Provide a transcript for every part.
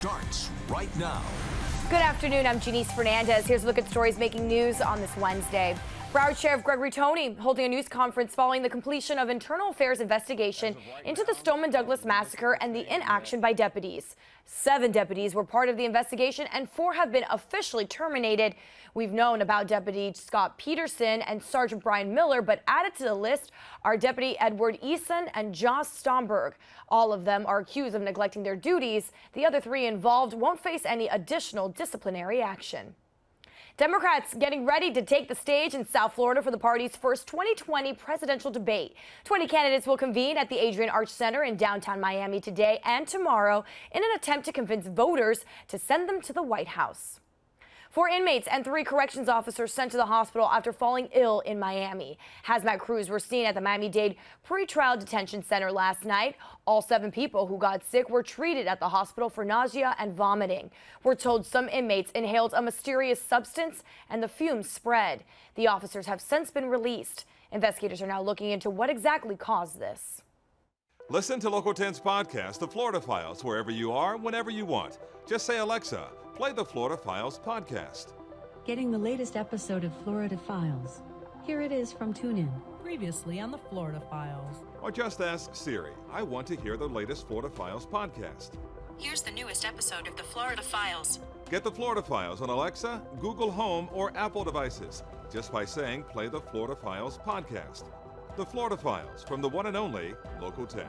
Starts right now. Good afternoon, I'm Janice Fernandez. Here's a look at stories making news on this Wednesday. Broward Sheriff Gregory Tony holding a news conference following the completion of internal affairs investigation into the Stoneman Douglas massacre and the inaction by deputies. 7 deputies were part of the investigation and 4 have been officially terminated. We've known about Deputy Scott Peterson and Sergeant Brian Miller, but added to the list are Deputy Edward Eason and Joss Stomberg. All of them are accused of neglecting their duties. The other 3 involved won't face any additional disciplinary action. Democrats getting ready to take the stage in South Florida for the party's first 2020 presidential debate. 20 candidates will convene at the Adrian Arch Center in downtown Miami today and tomorrow in an attempt to convince voters to send them to the White House. 4 inmates and 3 corrections officers sent to the hospital after falling ill in Miami. Hazmat crews were seen at the Miami-Dade pretrial detention center last night. All 7 people who got sick were treated at the hospital for nausea and vomiting. We're told some inmates inhaled a mysterious substance and the fumes spread. The officers have since been released. Investigators are now looking into what exactly caused this. Listen to Local 10's podcast, The Florida Files, wherever you are, whenever you want. Just say, Alexa, play the Florida Files podcast. Getting the latest episode of Florida Files. Here it is from TuneIn. Previously on the Florida Files. Or just ask Siri, I want to hear the latest Florida Files podcast. Here's the newest episode of the Florida Files. Get the Florida Files on Alexa, Google Home, or Apple devices just by saying play the Florida Files podcast. The Florida Files from the one and only Local 10.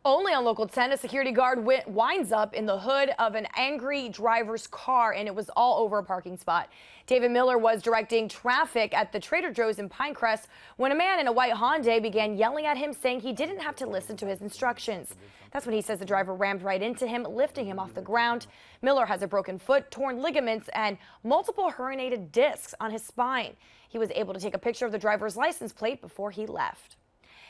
Only on Local 10, a security guard winds up in the hood of an angry driver's car, and it was all over a parking spot. David Miller was directing traffic at the Trader Joe's in Pinecrest when a man in a white Hyundai began yelling at him, saying he didn't have to listen to his instructions. That's when he says the driver rammed right into him, lifting him off the ground. Miller has a broken foot, torn ligaments, and multiple herniated discs on his spine. He was able to take a picture of the driver's license plate before he left.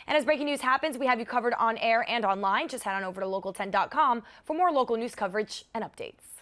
And as breaking news happens, we have you covered on air and online. Just head on over to local10.com for more local news coverage and updates.